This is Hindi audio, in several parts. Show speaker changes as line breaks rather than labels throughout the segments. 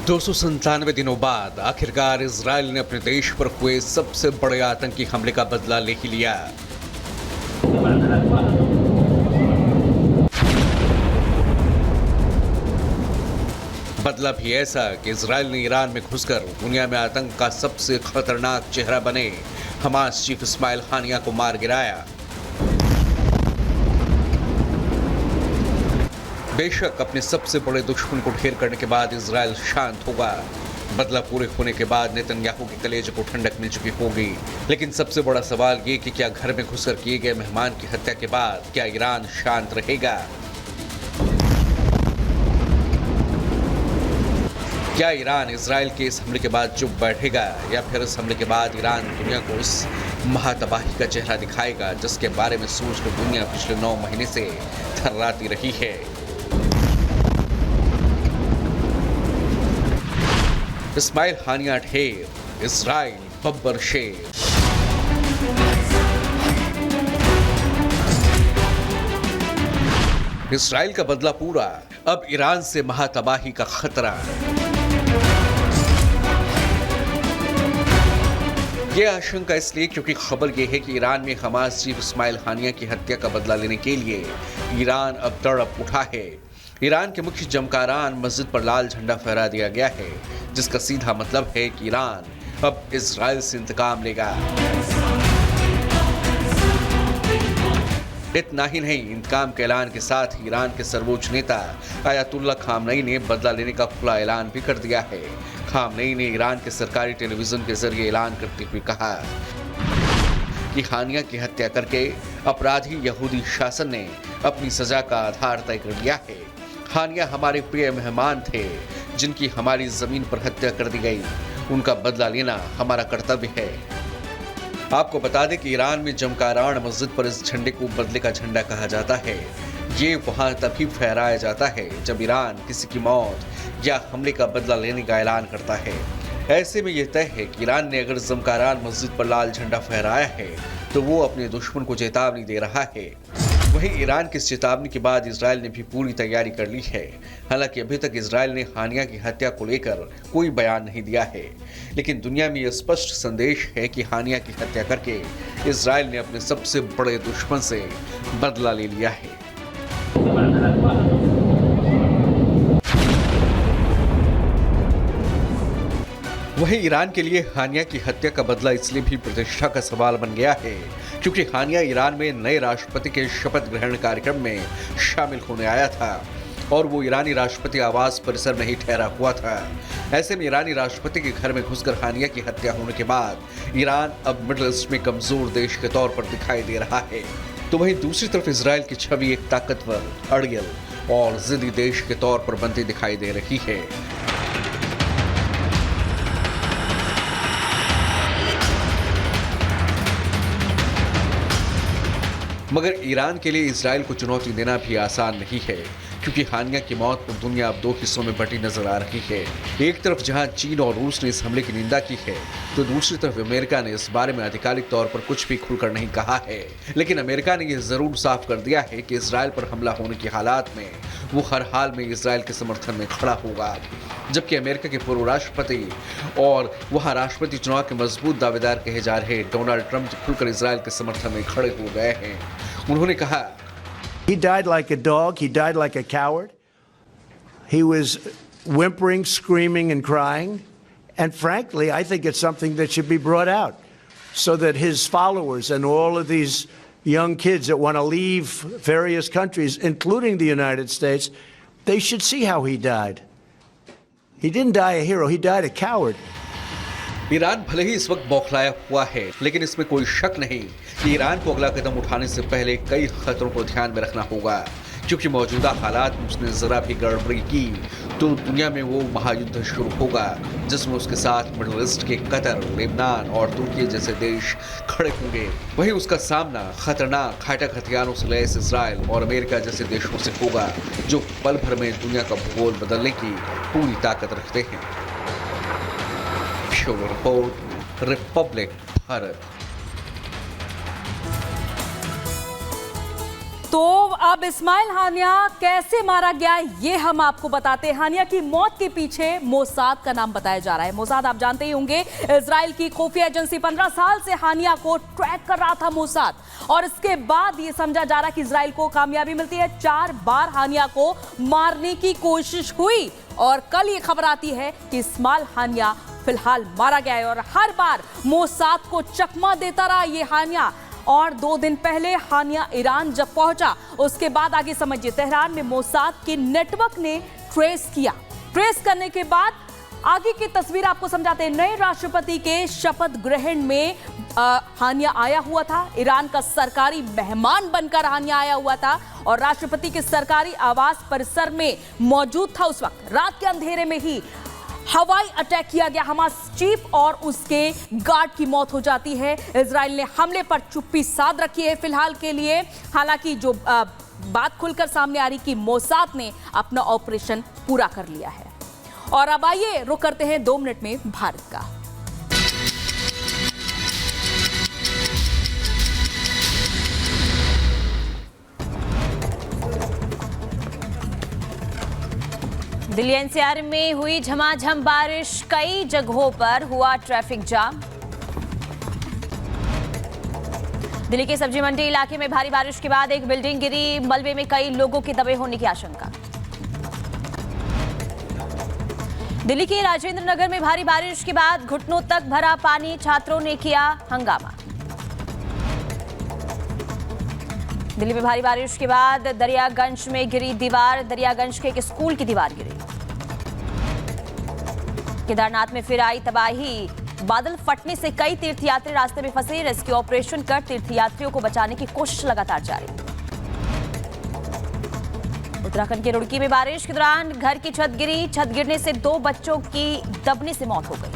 297 दिनों बाद आखिरकार इजरायल ने अपने देश पर हुए सबसे बड़े आतंकी हमले का बदला ले ही लिया। बदला भी ऐसा कि इजरायल ने ईरान में घुसकर दुनिया में आतंक का सबसे खतरनाक चेहरा बने हमास चीफ इस्माइल हानिया को मार गिराया। बेशक अपने सबसे बड़े दुश्मन को ढेर करने के बाद इजरायल शांत होगा, बदला पूरे होने के बाद नेतन्याहू के कलेजे को ठंडक मिल चुकी होगी। लेकिन सबसे बड़ा सवाल ये कि क्या घर में घुसकर किए गए मेहमान की हत्या के बाद क्या ईरान शांत रहेगा? क्या ईरान इजरायल के इस हमले के बाद चुप बैठेगा या फिर इस हमले के बाद ईरान दुनिया को उस महातबाही का चेहरा दिखाएगा जिसके बारे में सोचकर दुनिया पिछले 9 महीने से थर्राती रही है? इस्माइल हानिया ढेर, इजराइल बब्बर शेर। इजराइल का बदला पूरा, अब ईरान से महातबाही का खतरा। यह आशंका इसलिए क्योंकि खबर यह है कि ईरान में हमास चीफ इस्माइल हानिया की हत्या का बदला लेने के लिए ईरान अब तड़प उठा है। ईरान के मुख्य जमकारान मस्जिद पर लाल झंडा फहरा दिया गया है, जिसका सीधा मतलब है कि ईरान अब इजराइल से इंतकाम लेगा। इतना ही नहीं, इंतकाम के ऐलान के साथ ही ईरान के सर्वोच्च नेता आयतुल्ला खामनई ने बदला लेने का खुला ऐलान भी कर दिया है। खामनई ने ईरान के सरकारी टेलीविजन के जरिए ऐलान करते हुए कहा कि हानिया की हत्या करके अपराधी यहूदी शासन ने अपनी सजा का आधार तय कर लिया है। हानिया हमारे प्रिय मेहमान थे जिनकी हमारी जमीन पर हत्या कर दी गई। उनका बदला लेना हमारा कर्तव्य है। आपको बता दें कि ईरान में जमकारान मस्जिद पर इस झंडे को बदले का झंडा कहा जाता है। ये वहां तभी फहराया जाता है जब ईरान किसी की मौत या हमले का बदला लेने का ऐलान करता है। ऐसे में यह तय है कि ईरान ने अगर जमकारान मस्जिद पर लाल झंडा फहराया है तो वो अपने दुश्मन को चेतावनी दे रहा है। वहीं ईरान की इस चेतावनी के बाद इजरायल ने भी पूरी तैयारी कर ली है। हालांकि अभी तक इजरायल ने हानिया की हत्या को लेकर कोई बयान नहीं दिया है, लेकिन दुनिया में यह स्पष्ट संदेश है कि हानिया की हत्या करके इजरायल ने अपने सबसे बड़े दुश्मन से बदला ले लिया है। वहीं ईरान के लिए हानिया की हत्या का बदला इसलिए भी प्रतिष्ठा का सवाल बन गया है क्योंकि हानिया ईरान में नए राष्ट्रपति के शपथ ग्रहण कार्यक्रम में शामिल होने आया था और वो ईरानी राष्ट्रपति आवास परिसर में ही ठहरा हुआ था। ऐसे में ईरानी राष्ट्रपति के घर में घुसकर हानिया की हत्या होने के बाद ईरान अब मिडिल ईस्ट में कमजोर देश के तौर पर दिखाई दे रहा है। तो वहीं दूसरी तरफ इजरायल की छवि एक ताकतवर, अड़ियल और जिद्दी देश के तौर पर बनती दिखाई दे रही है। मगर ईरान के लिए इजरायल को चुनौती देना भी आसान नहीं है क्योंकि हानिया की मौत पर दुनिया अब 2 हिस्सों में बंटी नजर आ रही है। एक तरफ जहां चीन और रूस ने इस हमले की निंदा की है तो दूसरी तरफ अमेरिका ने इस बारे में आधिकारिक तौर पर कुछ भी खुलकर नहीं कहा है। लेकिन अमेरिका ने यह जरूर साफ कर दिया है कि इजरायल पर हमला होने के हालात में वो हर हाल में इजरायल के समर्थन में खड़ा होगा। जबकि अमेरिका के पूर्व राष्ट्रपति और वहां राष्ट्रपति चुनाव के मजबूत दावेदार कहे जा रहे डोनाल्ड ट्रंप खुलकर इजरायल के समर्थन में खड़े हो गए हैं। उन्होंने कहा,
He died like a dog. He died like a coward. He was whimpering, screaming, and crying. And frankly, I think it's something that should be brought out so that his followers and all of these young kids that want to leave various countries, including the United States, they should see how he died. He didn't die a hero. He died a coward.
Iran भले ही इस वक्त बौखलाया हुआ है, लेकिन इसमें कोई शक नहीं कि ईरान को अगला कदम उठाने से पहले कई खतरों को ध्यान में रखना होगा क्योंकि मौजूदा हालात में उसने जरा भी गड़बड़ी की तो दुनिया में वो महायुद्ध शुरू होगा जिसमें उसके साथ मिडिल ईस्ट के कतर, लेबनान और तुर्की जैसे देश खड़े होंगे। वहीं उसका सामना खतरनाक घातक हथियारों से लैस इजरायल और अमेरिका जैसे देशों से होगा जो पल भर में दुनिया का भूगोल बदलने की पूरी ताकत रखते हैं। Bureau report, Republic Bharat.
तो अब इस्माइल हानिया कैसे मारा गया ये हम आपको बताते हैं। हानिया की मौत के पीछे मोसाद का नाम बताया जा रहा है। मोसाद आप जानते ही होंगे, इजराइल की खुफिया एजेंसी 15 साल से हानिया को ट्रैक कर रहा था मोसाद, और इसके बाद ये समझा जा रहा कि इजराइल को कामयाबी मिलती है। 4 बार हानिया को मारने की कोशिश हुई और कल ये खबर आती है कि इस्माइल हानिया फिलहाल मारा गया है, और हर बार मोसाद को चकमा देता रहा ये हानिया। और 2 दिन पहले हानिया ईरान जब पहुंचा, उसके बाद आगे समझिए, तेहरान में मोसाद के नेटवर्क ने ट्रेस किया। ट्रेस करने के बाद आगे की तस्वीर आपको समझाते हैं। नए राष्ट्रपति के शपथ ग्रहण में हानिया आया हुआ था। ईरान का सरकारी मेहमान बनकर हानिया आया हुआ था और राष्ट्रपति के सरकारी आवास परिसर में मौजूद था। उस वक्त रात के अंधेरे में ही हवाई अटैक किया गया हमास चीफ, और उसके गार्ड की मौत हो जाती है। इजराइल ने हमले पर चुप्पी साध रखी है फिलहाल के लिए। हालांकि जो बात खुलकर सामने आ रही कि मोसाद ने अपना ऑपरेशन पूरा कर लिया है। और अब आइए रुक करते हैं 2 मिनट में भारत का।
दिल्ली एनसीआर में हुई झमाझम बारिश, कई जगहों पर हुआ ट्रैफिक जाम। दिल्ली के सब्जी मंडी इलाके में भारी बारिश के बाद एक बिल्डिंग गिरी, मलबे में कई लोगों के दबे होने की आशंका। दिल्ली के राजेंद्र नगर में भारी बारिश के बाद घुटनों तक भरा पानी, छात्रों ने किया हंगामा। दिल्ली में भारी बारिश के बाद दरियागंज में गिरी दीवार, दरियागंज के एक स्कूल की दीवार गिरी। केदारनाथ में फिर आई तबाही, बादल फटने से कई तीर्थयात्री रास्ते में फंसे। रेस्क्यू ऑपरेशन कर तीर्थयात्रियों को बचाने की कोशिश लगातार जारी। उत्तराखंड के रुड़की में बारिश के दौरान घर की छत गिरी, छत गिरने से 2 बच्चों की दबने से मौत हो गई।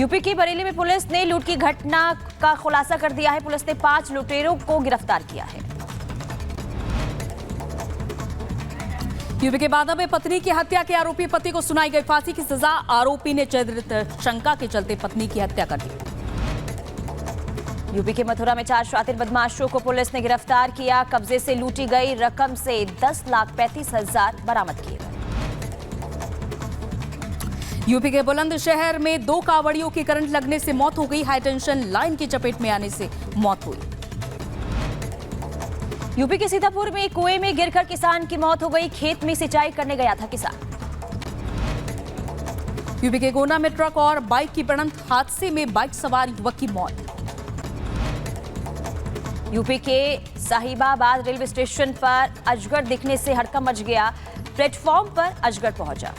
यूपी की बरेली में पुलिस ने लूट की घटना का खुलासा कर दिया है। पुलिस ने 5 लुटेरों को गिरफ्तार किया है।
यूपी के बांदा में पत्नी की हत्या के आरोपी पति को सुनाई गई फांसी की सजा। आरोपी ने चरित्र शंका के चलते पत्नी की हत्या कर दी। यूपी के मथुरा में 4 शातिर बदमाशों को पुलिस ने गिरफ्तार किया। कब्जे से लूटी गई रकम से 10,35,000 बरामद किए गए। यूपी के बुलंदशहर में 2 कांवड़ियों की करंट लगने से मौत हो गई। हाई टेंशन लाइन की चपेट में आने से मौत हुई।
यूपी के सीतापुर में कुएं में गिरकर किसान की मौत हो गई। खेत में सिंचाई करने गया था किसान।
यूपी के गोना में ट्रक और बाइक की भिड़ंत हादसे में बाइक सवार युवक की मौत।
यूपी के साहिबाबाद रेलवे स्टेशन पर अजगर दिखने से हड़कंप मच गया। प्लेटफॉर्म पर अजगर पहुंचा।